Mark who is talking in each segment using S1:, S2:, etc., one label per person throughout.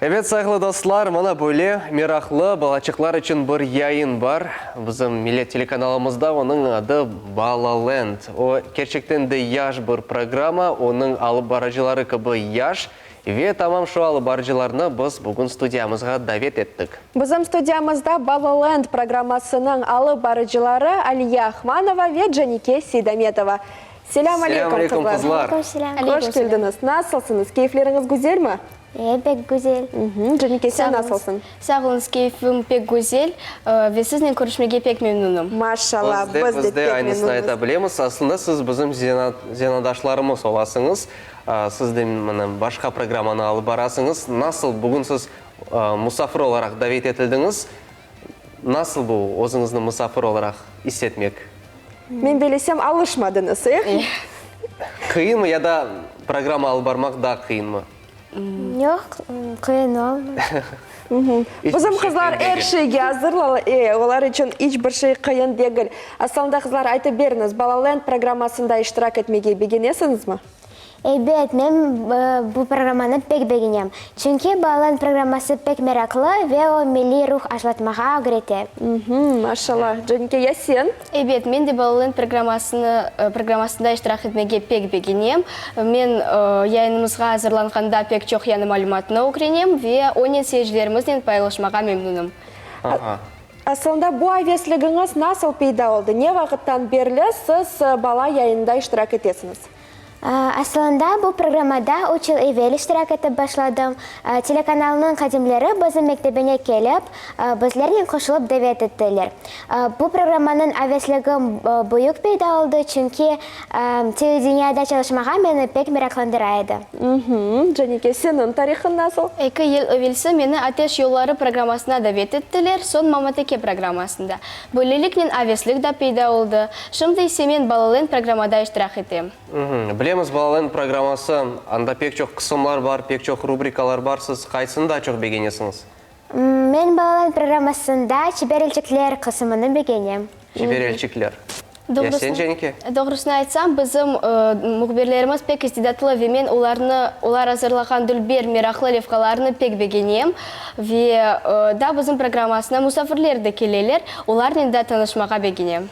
S1: Evet, сағылы достар, мана бөле мерақлы балачықлар үшін бір яйын бар. Біздің милет телеканалымызда оның ады Балаленд. О керчектен де яш бір программа, оның алып баражылары кібі яш. Ве тамам шу алып баражыларына біз бүгін студиямызға давет еттік.
S2: Біздің студиямызда Балаленд программасының алып баражылары Алия Ахманова ве Джанике Сейдаметова. Селям алейкум, қызлар. Қош келдіңіз. Насылсыңыз? Кейфлеріңіз güzel ме?
S3: Пек güzel.
S2: Джанике, сен насылсың?
S3: Сағылыңыз, кейфім пек güzel. Ве сізнен көрішмеге пек мемнуным.
S2: Машалла, біз де пек
S1: айнысын айта білеміз. Аслында сіз біздің зенадашларымыз оласыңыз. Сіздің башқа программаны алып барасыңыз. Насыл бүгін сіз мұсафыр оларақ давет етілдіңіз? Насыл бұл өзіңізді мұсафыр оларақ істетмек?
S2: Мен белесем алышмадыңыз,
S1: Қиын ма, яда программа алып бармақ да қиын ма?
S3: Жоқ, қиын ол.
S2: Bizim kızlar her şeyge hazırlar, onlar için hiçbir şey kıyın değil. Aslında kızlar aytıp beriniz, Balaland programmasında iştirak etmeye beğenirsiniz mi?
S3: Evet, ben bu programını pek beğeniyorum. Çünkü Balaland programması pek meraklı ve o milli ruh aşılatmağa öğretir.
S2: Maşallah. Canike, ya sen?
S3: Evet, ben de Balaland programmasında iştirak etmeye pek beğeniyorum. Ben yayınımızға hazırlanğanda pek çok yeni malumatını öğreniyorum ve onun seyircilerimizle paylaşmağa memnunum.
S2: Aslında bu avesliginiz nasıl peyda oldu? Ne vakittan beri siz bala yayında iştirak etesiniz?
S3: Aslında bu programada 3 yıl evvel iştirak etip başladım. Telekanalının kadimleri bizim mektebine gelip bizlerle koşulup davet ettiler. Bu programın avesligi büyük peyda oldu çünkü televizyonda çalışmağa beni pek meraklandıraydı.
S2: Canike, senin tarixin nasıl?
S3: 2 yıl evvelsi beni Ateş Yolları programmasına davet ettiler, son Mamateke programmasında. Böylelikle aveslik de peyda oldu. Şimdi ise ben Balaland programada iştirak ettim.
S1: Білеміз, Балаленд программасы, анда пек жоқ қысымлар бар, пек жоқ рубрикалар бар, сіз қайсында жоқ бегенесіңіз?
S3: Мен Балаленд программасында шеберелчиклер қысымını бегенем.
S1: Шеберелчиклер. Сен, Женеке?
S3: Doğrusunu айтсам, bizim muhbirlerimiz pek istidatlı ve men ular hazırlagan dülber meraklı levkalarını pek beğeniyem. Ve da bizim programmasına musafirler de kelirler, ularla da tanışmağa beğeniyem.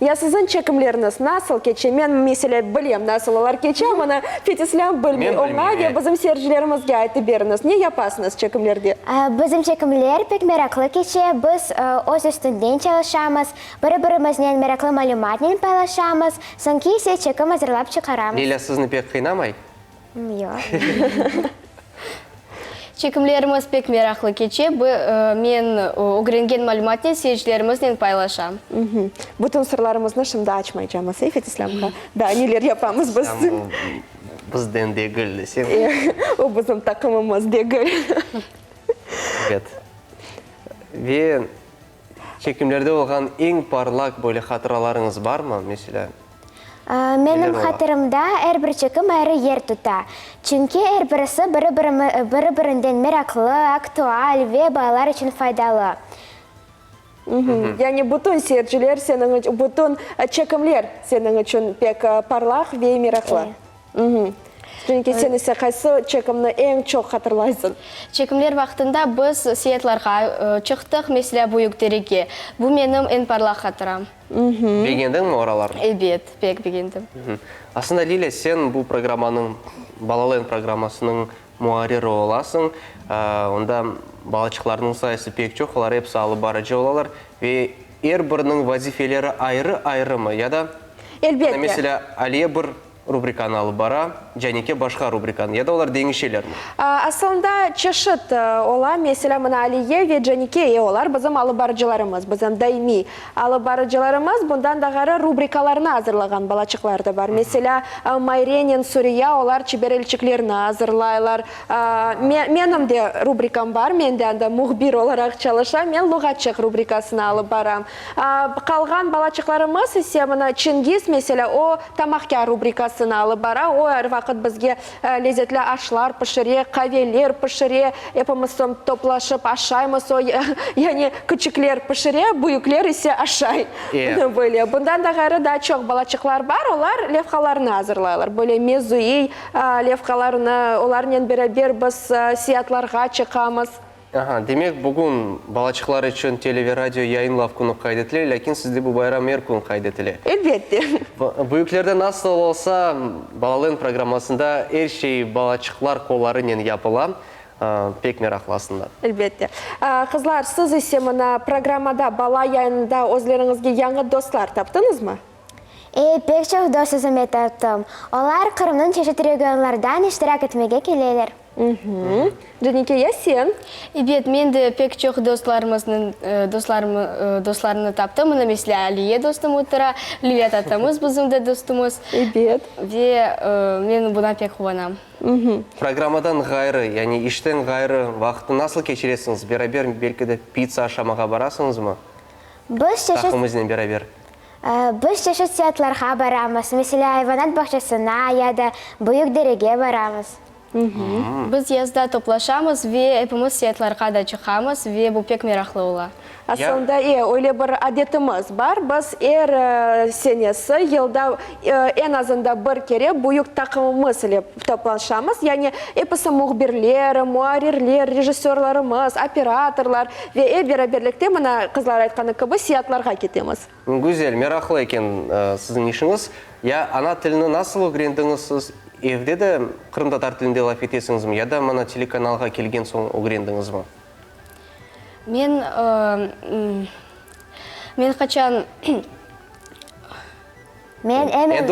S2: Ya sizin çekimleriniz nasıl geçiyor? Ben mesela bileyim nasıl olar geçiyor ama fetişlem bilmiyorum. Ona ve bizim seyircilerimizge aytıp beriniz. Ne yapasınız çekimlerde?
S3: Bizim çekimler pek meraklı geçiyor. Biz öz üstünden çalışamız. Birbirimizinle meraklı malumatını paylaşamız. Sanki ise çekim hazırlap çıkaramız.
S1: Leyla, sizni pek kıynamay?
S3: Yok. Çekimlerimiz pek meraklı geçiyor. Men öğrengen malumatını seyircilerimizle paylaşam.
S2: Bütün sırlarımızı şimdi açmayacağımız. Fetişlemka. Da neler yapamız biz?
S1: Bizden de gül desem.
S2: O bizim takımımız de gül.
S1: Evet. Ve çekimlerde olan en parlak böyle hatıralarınız var mı mesela?
S3: Benim hatırımda her bir çekim ayrı yer tutar. Çünkü her birisi birbirinden meraklı, aktual ve bağlar için faydalı.
S2: Yani bütün seyirciler senin için, bütün çekimler senin için pek parlak ve meraklı. Çünkü sen ise kaysı çekimini en çok hatırlaysın?
S3: Çekimler vaxtında biz seyatlarga çıktık mesela büyüklerге. Bu benim en parlak hatıram.
S1: Beğendin mi oralar?
S3: Evet, pek beğendim.
S1: Aslında Leyla, sen bu programmanın, Balaland programmasının muhariri olasın. Onda балачықлардың sayısı pek çok, олар hepsi alıp barıcı olalar ve her birinin vazifeleri ayrı mı? Ya da
S2: Elbette.
S1: Mesela Aliye bir rubrikanı alıp bara, Canike başka rubrikanı ya da onlar değişirler mi?
S2: Aslında çeşit ola, mesela bana Aliye ve Canike olar bizim alıbarıcılarımız, bizim daimi alıbarıcılarımız bundan daha rubrikalarını hazırlagan balaçıklar da var. Mesela Mayrenin, Suriye olar çiberelçiklerini hazırlaylar. Benim de rubrikam var, ben de muhbir olarak çalışam, ben Lugatçık rubrikasını alıp baram. Kalgan balaçıklarımız ise bana Çingiz mesela o Tamakya rubrikası программасын алып бара. О, әр вақыт бізге лезетлі ашлар пішіре, қавелер пішіре, епімізсом топлашып ашаймыз, яғни күчіклер пішіре, бұйыклер есе ашай. Бұндан да ғайры да чоқ балачықлар бар, олар левқаларыны азырлайлар. Бөле мезуи левқаларыны, олармен бері біз сиятларға чықамыз.
S1: Демек, бүгін балачықлар үшін телерадио яйынлав күні қайдетілі, ләкин сізде бұл байрам ер күн қайдетілі.
S2: Әлбетте.
S1: Бұйыклерді насыл болса, балален программасында әршей балачықлар қоларымен япыла, пек мерақласында.
S2: Әлбетте. Қызлар, сіз есе мұна программада бала яйында өзлеріңізге яңы достар таптыңыз ма?
S3: Пек çox досызым таптым. Олар Қырымның чешет регионлардан иштирак етмеге келелер.
S2: Жанеке, я сен?
S4: Бет, мен де пек çox достарыны таптым. Мына месле Алие достым отыра, Лилия татамыз біздің достымыз.
S2: Бет.
S4: Мен бұдан пек қуанам.
S1: Программадан ғайры, яғни іштен ғайры вақытты насыл кешіресіңіз? Берабер белкіде пицца ашамаға барасыңыз ма? Тақымызбен берабер.
S3: Біз чешет сиятларға барамыз. Меселе айванат бақшасына, яда бұйық дереге барамыз.
S4: Біз язда топлашамыз, ве әпіміз сиятларға да чықамыз, ве бұл пек мерақлы ола.
S2: Асылында ойлы бір адетіміз бар. Біз сенесі елда en azında бір кере бұйық тақымымыз топлашамыз. Яғни эпісі мұғбірлер, муарерлер, режиссерларымыз, операторлар ве бераберлікте мұна қызлар айтқаны кібі сиятларға кетеміз.
S1: Güzel, мерақлы екен сіздің ішіңіз. Ана тіліні насыл өгрендіңіз? Евде де Қырым татар тілінде лаф етесіңіз ме? Яда мана телеканалға келген соң өгрендіңіз ме?
S4: Мен қачан...
S3: Мен әмізде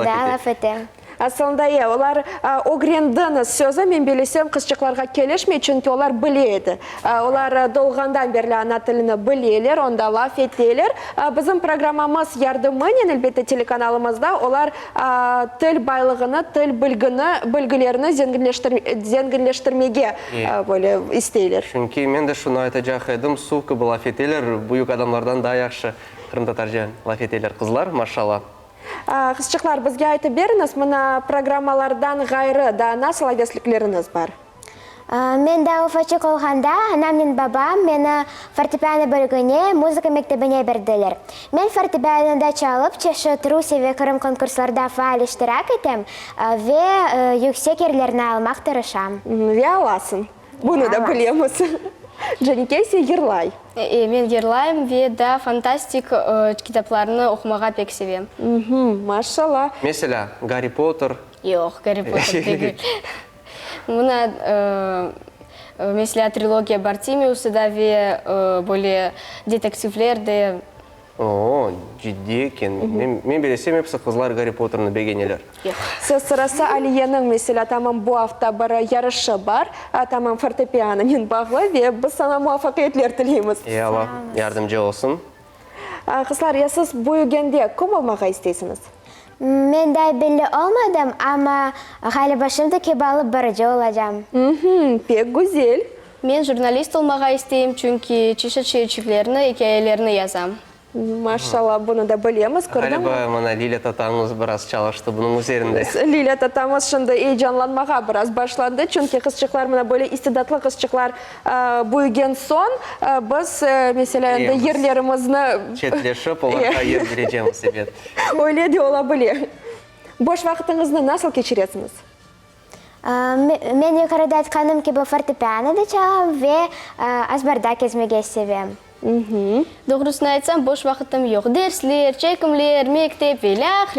S3: лаф етем.
S2: Асылында олар огрендіңіз сөзі мен белесем қызчықларға келешмей, чүнкі олар біледі. Олар долғандан берлі ана тіліні білелер, онда лаф етелер. Біздің программамыз ярдымынен, әлбетті телеканалымызда, олар тіл байлығыны, тіл білгілеріні зенгінлештірмеге істейлер.
S1: Чүнкі мен де шуны айта жақ едім, суқы бұл лаф етелер, бұйық адамлардан да аяқшы Қырымтатар жан лаф етелер қызлар, машалла.
S2: Қызчықлар, бізге айты беріңіз, мұна программалардан ғайры да насыл әвесліклеріңіз бар?
S3: Мен да уфачық олғанда, анам мен бабам мені фортепиано бөлігіне, музыка мектебіне берділер. Мен фортепианода чалып, чешет Руси ве Қырым конкурсларда фаал іштірак етем, ве yüksek ерлеріні алмақ тырышам.
S2: Ве аласың, бұны да білеміз. Жанеке, сен ерлай?
S4: Мен ерлайым, ве да фантастик китапларыны оқымаға пек себем.
S2: Машалла.
S1: Mesela, Гарри Поттер?
S4: Йоқ, Гарри Поттер дегіл. Мұна mesela трилогия Бартимеусы да ве более детективлерді.
S1: О, жидді екен. Мен бересем епсі қызлар Гарри Поттерны бегенелер.
S2: Сіз сырасы Алиенің mesela тамам бұ афта бір ярышы бар, тамам фортепианомен бағлы, ве біз сана муафақиетлер тілейміз.
S1: Алла, ярдымжы олсын.
S2: Қызлар, сіз бұйыгенде кім олмаға істейсіңіз?
S3: Мен дай білі олмадым, ама ғалі башымды кебалып біріде олажам.
S2: Пек güzel.
S4: Мен журналист олмаға істейм, чүнки чешет шеючіклеріні, екейлеріні язам.
S2: Машалла, бұны да білеміз, көрдің
S1: Әлібі мана Лилия татаңыз біраз чалышты бұның өзерінде.
S2: Лилия татамыз шынды жанланмаға біраз башланды, чүнки қызчықлар, мұна бөлі истидатлы қызчықлар бұйген сон, біз, mesela, ерлерімізні...
S1: Четлешіп, оларға ер бережем себет.
S2: Ойледі ола біле. Бош вақытыңызны насыл кешіресіңіз?
S3: Мен юқарыда айтқаным кебі фортепианода чалам, ве азбарда кезмеге себем.
S4: Doğrusunu айтсам, boş vakitim yok. Dersler, çekimler, mektep, velях.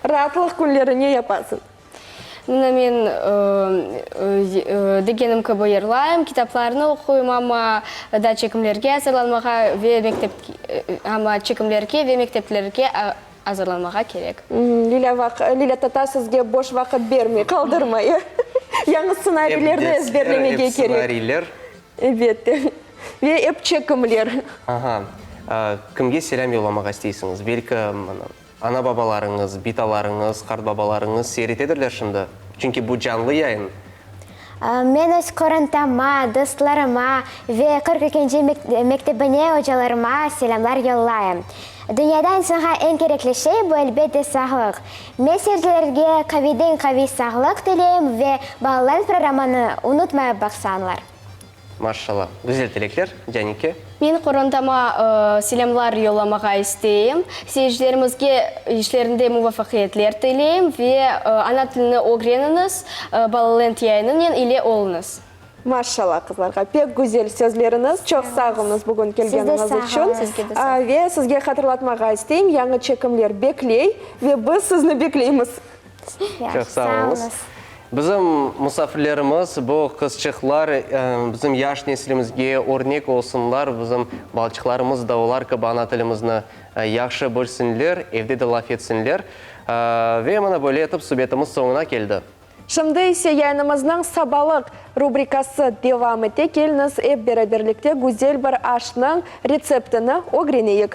S2: Rahatlıq күнлері не yapasın?
S4: Мен дегенім көбі ерлайым, китапларыны оқуым, ама да чекімлерге азырланмаға, ве мектеплерге азырланмаға керек.
S2: Лилия тата сізге бош вақыт бермей, қалдырмай. Яңыз сценарийлерді әзберлемеге керек.
S1: Сценарийлер.
S2: Әбетті. Ве әп чекімлер.
S1: Кімге селям еуламаға істейсіңіз? Белкі ана бабаларыңыз, биталарыңыз, қарт бабаларыңыз серетедірлер шынды? Чүнки бұл жанлы яйын.
S3: Мен өз қорынтама, достларыма ве 42-нче мектебіне өжаларыма селямлар yollayım. Dünyadan sonra en gerekli şey bu elbette sağlık. Ben sizlerge kaviden kavi sağlık dileyim ve ballan programını unutmaya baksanlar.
S1: Машалла. Güzel dilekler. Жанеке.
S4: Мен құрындама селемлар yollamаға isteyim. Seyircilerimizge işlerinde muvaffakiyetler dileyim ve ana tilini öğreniniz, Balaland yayınının ile olunuz.
S2: Maşallah kızlarga. Pek güzel sözleriniz. Çok sağ olunuz bugün gelgeniniz
S3: sağ
S2: için.
S3: olun.
S4: Sizge de sağ
S2: Ve sizge hatırlatmağa isteyim. Yanı çekimler bekley ve biz sizni bekleyimiz.
S1: Çok sağ olunuz. Bizim misafirlerimiz bu kızçıklar bizim yaş neslimizge örnek olsunlar. Bizim balçıklarımız da olar ki ana tilimizni yaxşı bilsinler, evde de laf etsinler. Ve mana böyle etip sübetimiz sonuna geldi.
S2: Şimdi ise yayınımızın sabalık rubrikası devam ete keliniz hep beraberlikte güzel bir aşının reseptini öğreneyik.